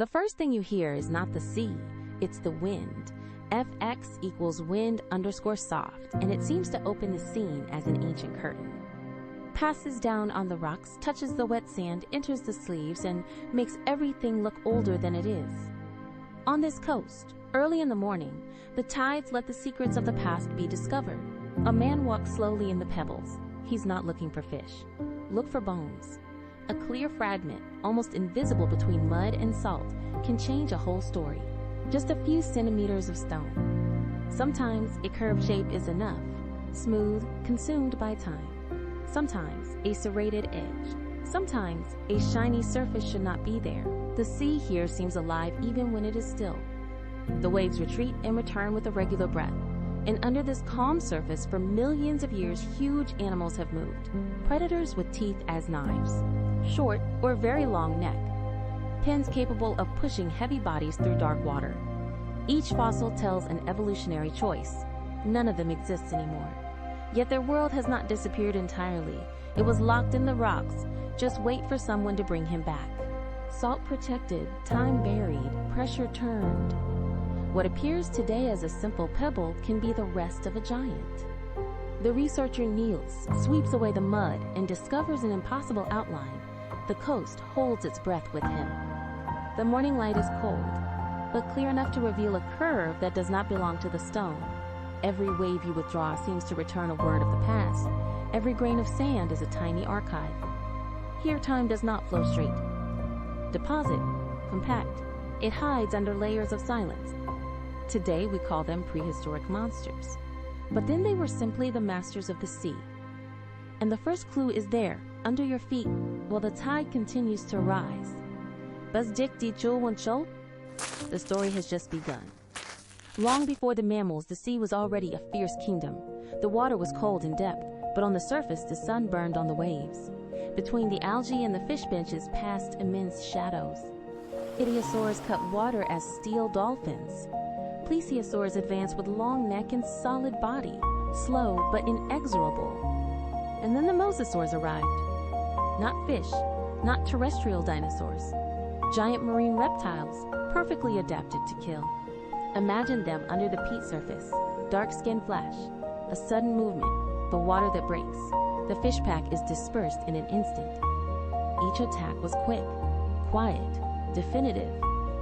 The first thing you hear is not the sea, it's the wind. Fx equals wind_soft, and it seems to open the scene as an ancient curtain. Passes down on the rocks, touches the wet sand, enters the sleeves, and makes everything look older than it is. On this coast, early in the morning, the tides let the secrets of the past be discovered. A man walks slowly in the pebbles. He's not looking for fish. Look for bones. A clear fragment, almost invisible between mud and salt, can change a whole story. Just a few centimeters of stone. Sometimes a curved shape is enough, smooth, consumed by time. Sometimes a serrated edge. Sometimes a shiny surface should not be there. The sea here seems alive even when it is still. The waves retreat and return with a regular breath. And under this calm surface, for millions of years, huge animals have moved. Predators with teeth as knives, short or very long neck, pens capable of pushing heavy bodies through dark water. Each fossil tells an evolutionary choice. None of them exists anymore. Yet their world has not disappeared entirely. It was locked in the rocks. Just wait for someone to bring him back. Salt protected, time buried, pressure turned. What appears today as a simple pebble can be the rest of a giant. The researcher kneels, sweeps away the mud, and discovers an impossible outline. The coast holds its breath with him. The morning light is cold, but clear enough to reveal a curve that does not belong to the stone. Every wave you withdraw seems to return a word of the past. Every grain of sand is a tiny archive. Here time does not flow straight. Deposit, compact, it hides under layers of silence. Today we call them prehistoric monsters. But then they were simply the masters of the sea. And the first clue is there, under your feet, while the tide continues to rise. The story has just begun. Long before the mammals, the sea was already a fierce kingdom. The water was cold in depth, but on the surface the sun burned on the waves. Between the algae and the fish benches passed immense shadows. Ichthyosaurs cut water as steel dolphins. Plesiosaurs advanced with long neck and solid body, slow but inexorable. And then the mosasaurs arrived. Not fish, not terrestrial dinosaurs. Giant marine reptiles, perfectly adapted to kill. Imagine them under the peat surface. Dark skin flash, a sudden movement, the water that breaks. The fish pack is dispersed in an instant. Each attack was quick, quiet, definitive.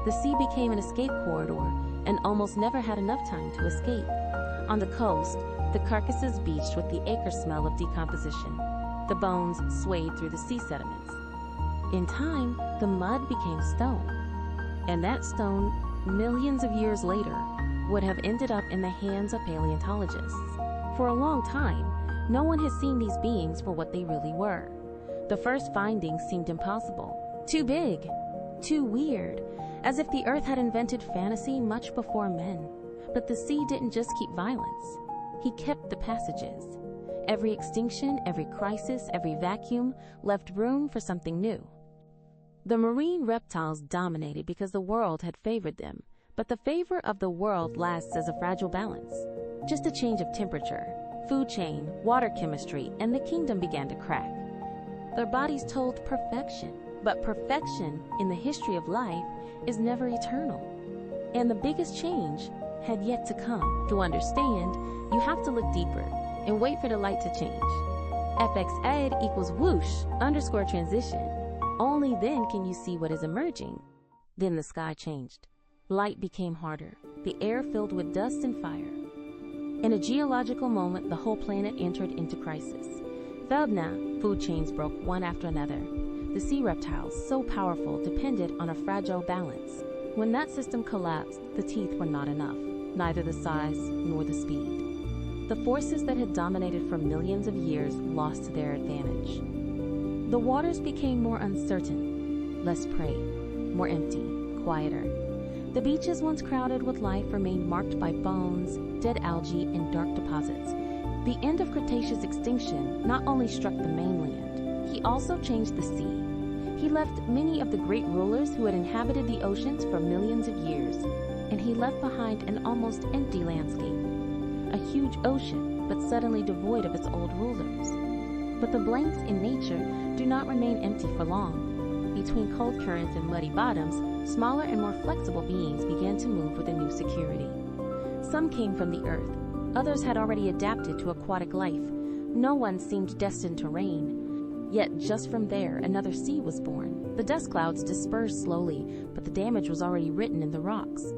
The sea became an escape corridor and almost never had enough time to escape. On the coast, the carcasses beached with the acre smell of decomposition. The bones swayed through the sea sediments. In time, the mud became stone. And that stone, millions of years later, would have ended up in the hands of paleontologists. For a long time, no one has seen these beings for what they really were. The first findings seemed impossible. Too big, too weird, as if the earth had invented fantasy much before men. But the sea didn't just keep violence. He kept the passages. Every extinction, every crisis, every vacuum left room for something new. The marine reptiles dominated because the world had favored them, but the favor of the world lasts as a fragile balance. Just a change of temperature, food chain, water chemistry, and the kingdom began to crack. Their bodies told perfection, but perfection in the history of life is never eternal. And the biggest change had yet to come. To understand, you have to look deeper and wait for the light to change. Fx ed equals whoosh_transition. Only then can you see what is emerging. Then the sky changed. Light became harder. The air filled with dust and fire. In a geological moment, the whole planet entered into crisis. Feldna, food chains broke one after another. The sea reptiles, so powerful, depended on a fragile balance. When that system collapsed, the teeth were not enough, neither the size nor the speed. The forces that had dominated for millions of years lost their advantage. The waters became more uncertain, less prey, more empty, quieter. The beaches once crowded with life remained marked by bones, dead algae, and dark deposits. The end of Cretaceous extinction not only struck the mainland, he also changed the sea. He left many of the great rulers who had inhabited the oceans for millions of years, and he left behind an almost empty landscape. A huge ocean, but suddenly devoid of its old rulers. But the blanks in nature do not remain empty for long. Between cold currents and muddy bottoms, Smaller and more flexible beings began to move with a new security. Some came from the earth. Others had already adapted to aquatic life. No one seemed destined to reign. Yet just from there, another sea was born. The dust clouds dispersed slowly, but the damage was already written in the rocks.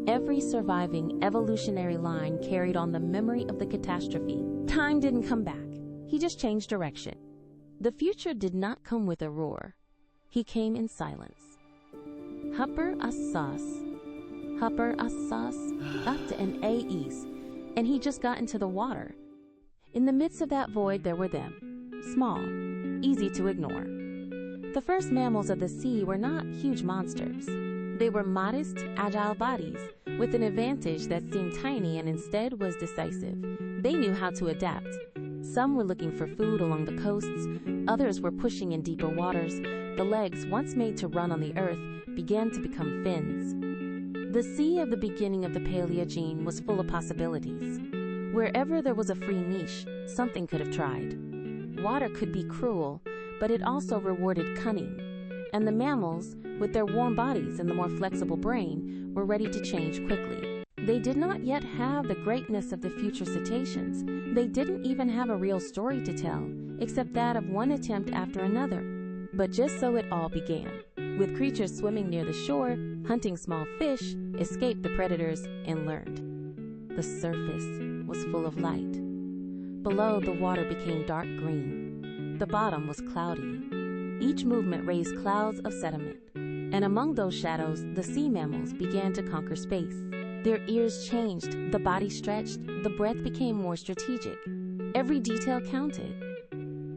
Every surviving evolutionary line carried on the memory of the catastrophe. Time didn't come back. He just changed direction. The future did not come with a roar. He came in silence. Hupper Asas. Hupper Asas, up to an A east, and he just got into the water. In the midst of that void, there were them. Small, easy to ignore. The first mammals of the sea were not huge monsters. They were modest, agile bodies, with an advantage that seemed tiny and instead was decisive. They knew how to adapt. Some were looking for food along the coasts, others were pushing in deeper waters. The legs, once made to run on the earth, began to become fins. The sea of the beginning of the Paleogene was full of possibilities. Wherever there was a free niche, something could have tried. Water could be cruel, but it also rewarded cunning. And the mammals, with their warm bodies and the more flexible brain, were ready to change quickly. They did not yet have the greatness of the future cetaceans. They didn't even have a real story to tell, except that of one attempt after another. But just so it all began, with creatures swimming near the shore, hunting small fish, escaped the predators, and learned. The surface was full of light. Below, the water became dark green. The bottom was cloudy. Each movement raised clouds of sediment. And among those shadows, the sea mammals began to conquer space. Their ears changed, the body stretched, the breath became more strategic. Every detail counted.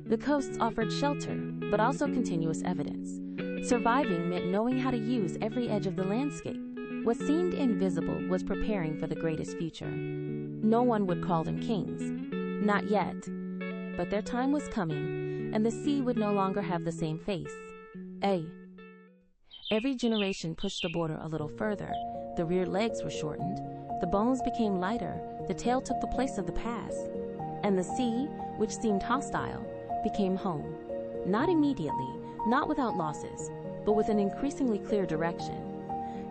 The coasts offered shelter, but also continuous evidence. Surviving meant knowing how to use every edge of the landscape. What seemed invisible was preparing for the greatest future. No one would call them kings. Not yet. But their time was coming, and the sea would no longer have the same face. Every generation pushed the border a little further. The rear legs were shortened. The bones became lighter. The tail took the place of the past. And the sea, which seemed hostile, became home. Not immediately, not without losses, but with an increasingly clear direction.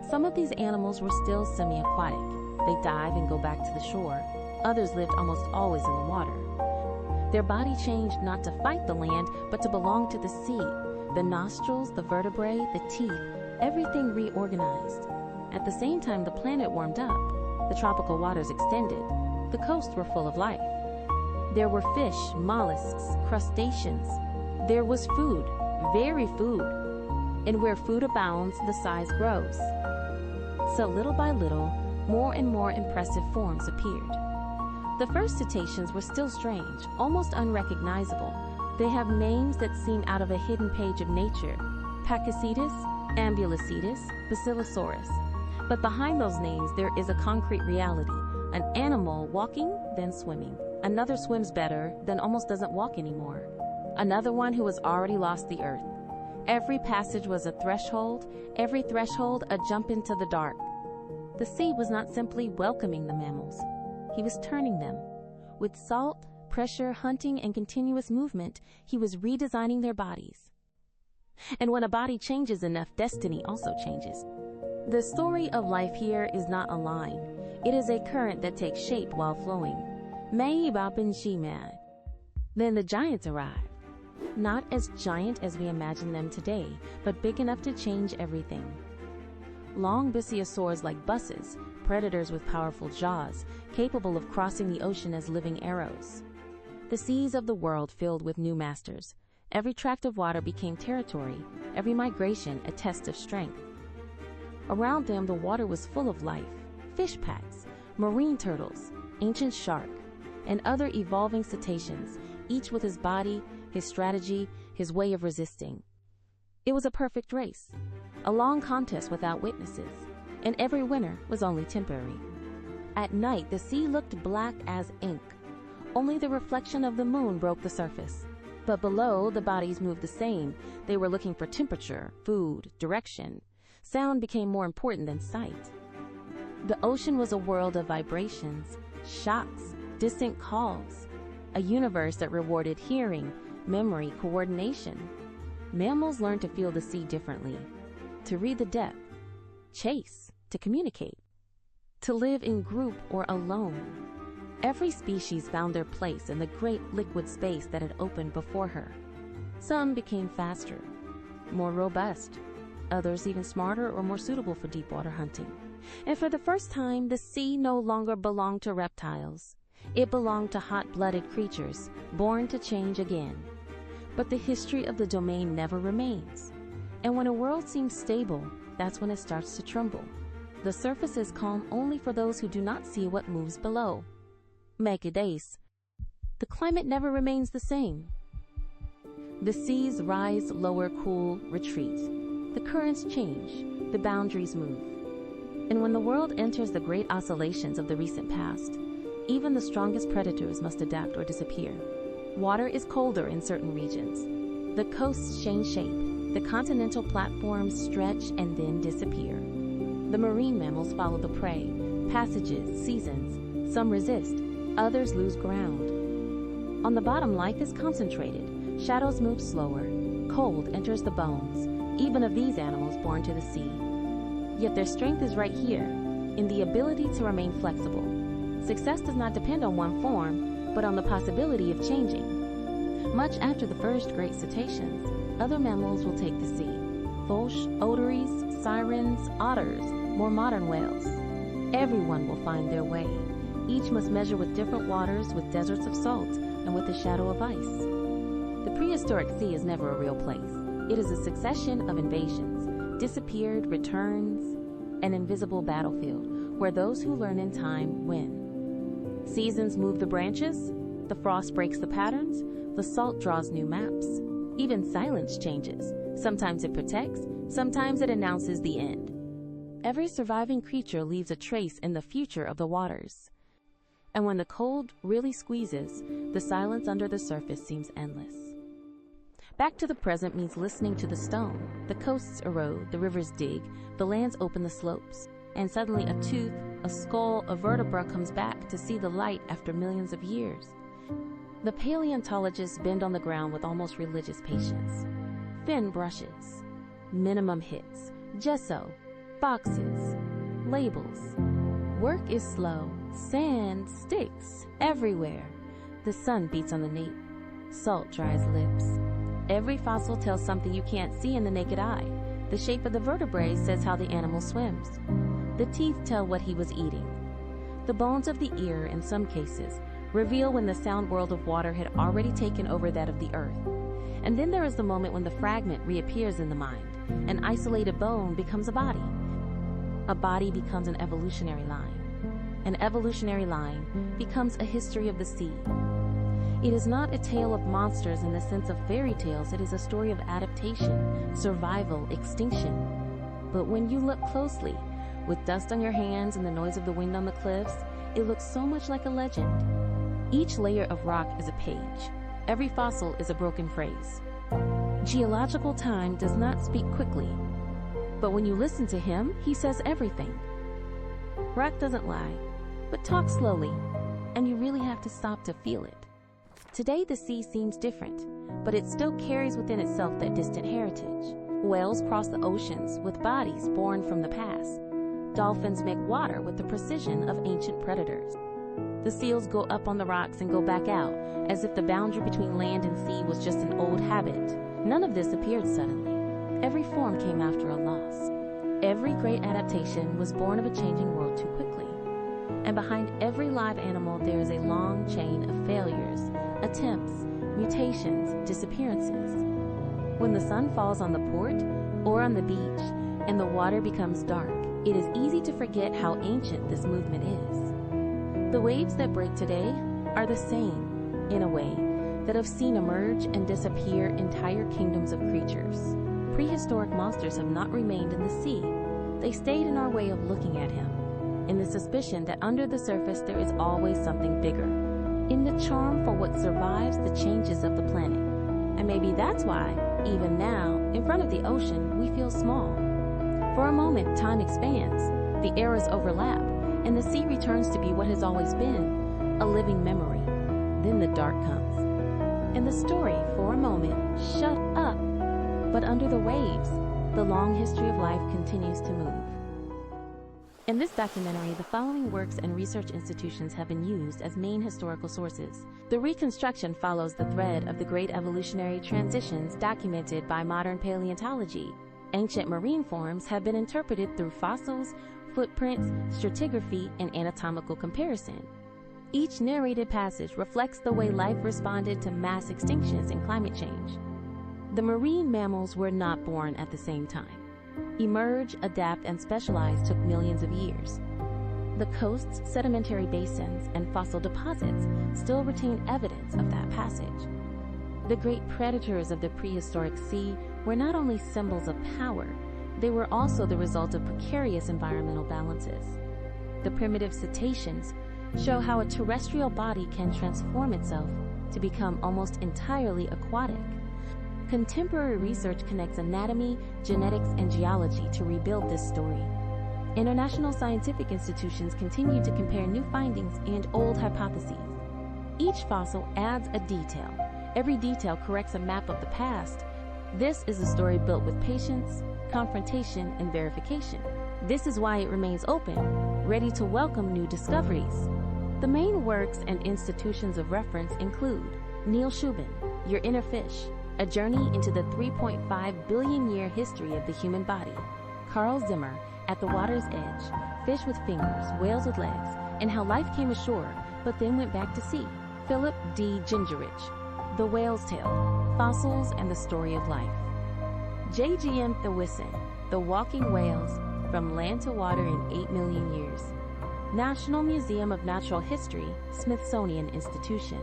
Some of these animals were still semi-aquatic. They dive and go back to the shore. Others lived almost always in the water. Their body changed not to fight the land, but to belong to the sea. The nostrils, the vertebrae, the teeth, everything reorganized. At the same time, the planet warmed up. The tropical waters extended. The coasts were full of life. There were fish, mollusks, crustaceans. There was food, very food. And where food abounds, the size grows. So little by little, more and more impressive forms appeared. The first cetaceans were still strange, almost unrecognizable. They have names that seem out of a hidden page of nature: Pakicetus, Ambulocetus, Basilosaurus. But behind those names, there is a concrete reality: an animal walking, then swimming. Another swims better, then almost doesn't walk anymore. Another one who has already lost the earth. Every passage was a threshold, every threshold a jump into the dark. The sea was not simply welcoming the mammals. He was turning them. With salt, pressure, hunting, and continuous movement, he was redesigning their bodies. And when a body changes enough, destiny also changes. The story of life here is not a line. It is a current that takes shape while flowing. May Bapin Shimad. Then the giants arrived. Not as giant as we imagine them today, but big enough to change everything. Long basilosaurs like buses, predators with powerful jaws, capable of crossing the ocean as living arrows. The seas of the world filled with new masters. Every tract of water became territory, every migration a test of strength. Around them, the water was full of life: fish packs, marine turtles, ancient shark, and other evolving cetaceans, each with his body, his strategy, his way of resisting. It was a perfect race, a long contest without witnesses, and every winner was only temporary. At night, the sea looked black as ink. Only the reflection of the moon broke the surface. But below, the bodies moved the same. They were looking for temperature, food, direction. Sound became more important than sight. The ocean was a world of vibrations, shocks, distant calls, a universe that rewarded hearing, memory, coordination. Mammals learned to feel the sea differently, to read the depth, chase, to communicate, to live in group or alone. Every species found their place in the great liquid space that had opened before her. Some became faster, more robust, others even smarter or more suitable for deep water hunting. And for the first time, the sea no longer belonged to reptiles. It belonged to hot-blooded creatures, born to change again. But the history of the domain never remains. And when a world seems stable, that's when it starts to tremble. The surface is calm only for those who do not see what moves below. Make it ace. The climate never remains the same. The seas rise, lower, cool, retreat. The currents change, the boundaries move. And when the world enters the great oscillations of the recent past, even the strongest predators must adapt or disappear. Water is colder in certain regions. The coasts change shape. The continental platforms stretch and then disappear. The marine mammals follow the prey. Passages, seasons. Some resist, others lose ground. On the bottom, life is concentrated. Shadows move slower. Cold enters the bones, even of these animals born to the sea. Yet their strength is right here, in the ability to remain flexible. Success does not depend on one form, but on the possibility of changing. Much after the first great cetaceans, other mammals will take the sea. Volsci, otaries, sirens, otters, more modern whales. Everyone will find their way. Each must measure with different waters, with deserts of salt, and with the shadow of ice. The prehistoric sea is never a real place. It is a succession of invasions, disappeared, returns, an invisible battlefield where those who learn in time win. Seasons move the branches, the frost breaks the patterns, the salt draws new maps. Even silence changes. Sometimes it protects, sometimes it announces the end. Every surviving creature leaves a trace in the future of the waters. And when the cold really squeezes, the silence under the surface seems endless. Back to the present means listening to the stone. The coasts erode, the rivers dig, the lands open the slopes. And suddenly a tooth, a skull, a vertebra comes back to see the light after millions of years. The paleontologists bend on the ground with almost religious patience. Thin brushes, minimum hits, gesso, boxes, labels. Work is slow. Sand, sticks, everywhere. The sun beats on the nape. Salt dries lips. Every fossil tells something you can't see in the naked eye. The shape of the vertebrae says how the animal swims. The teeth tell what he was eating. The bones of the ear, in some cases, reveal when the sound world of water had already taken over that of the earth. And then there is the moment when the fragment reappears in the mind. An isolated bone becomes a body. A body becomes an evolutionary line. An evolutionary line becomes a history of the sea. It is not a tale of monsters in the sense of fairy tales. It is a story of adaptation, survival, extinction. But when you look closely, with dust on your hands and the noise of the wind on the cliffs, it looks so much like a legend. Each layer of rock is a page. Every fossil is a broken phrase. Geological time does not speak quickly, but when you listen to him, he says everything. Rock doesn't lie, but talks slowly, and you really have to stop to feel it. Today the sea seems different, but it still carries within itself that distant heritage. Whales cross the oceans with bodies born from the past. Dolphins make water with the precision of ancient predators. The seals go up on the rocks and go back out, as if the boundary between land and sea was just an old habit. None of this appeared suddenly. Every form came after a loss. Every great adaptation was born of a changing world too quickly. And behind every live animal there is a long chain of failures, attempts, mutations, disappearances. When the sun falls on the port or on the beach and the water becomes dark, it is easy to forget how ancient this movement is. The waves that break today are the same, in a way, that have seen emerge and disappear entire kingdoms of creatures. Prehistoric monsters have not remained in the sea. They stayed in our way of looking at him, in the suspicion that under the surface there is always something bigger, in the charm for what survives the changes of the planet. And maybe that's why, even now, in front of the ocean, we feel small. For a moment, time expands, the eras overlap, and the sea returns to be what has always been, a living memory. Then the dark comes, and the story, for a moment, shut up. But under the waves, the long history of life continues to move. In this documentary, the following works and research institutions have been used as main historical sources. The reconstruction follows the thread of the great evolutionary transitions documented by modern paleontology. Ancient marine forms have been interpreted through fossils, footprints, stratigraphy, and anatomical comparison. Each narrated passage reflects the way life responded to mass extinctions and climate change. The marine mammals were not born at the same time. Emerge, adapt, and specialize took millions of years. The coasts, sedimentary basins, and fossil deposits still retain evidence of that passage. The great predators of the prehistoric sea were not only symbols of power, they were also the result of precarious environmental balances. The primitive cetaceans show how a terrestrial body can transform itself to become almost entirely aquatic. Contemporary research connects anatomy, genetics, and geology to rebuild this story. International scientific institutions continue to compare new findings and old hypotheses. Each fossil adds a detail. Every detail corrects a map of the past. This is a story built with patience, confrontation, and verification. This is why it remains open, ready to welcome new discoveries. The main works and institutions of reference include Neil Shubin, Your Inner Fish, A Journey into the 3.5 billion year history of the human body; Carl Zimmer, At the Water's Edge, Fish with Fingers, Whales with Legs, and How Life Came Ashore but Then Went Back to Sea; Philip D. Gingerich, The Whale's Tale, Fossils and the Story of Life; J.G.M. Thewison, The Walking Whales, From Land to Water in 8 Million Years; National Museum of Natural History, Smithsonian Institution;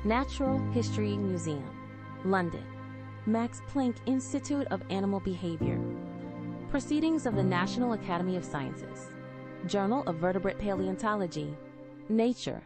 Natural History Museum, London; Max Planck Institute of Animal Behavior; Proceedings of the National Academy of Sciences; Journal of Vertebrate Paleontology; Nature,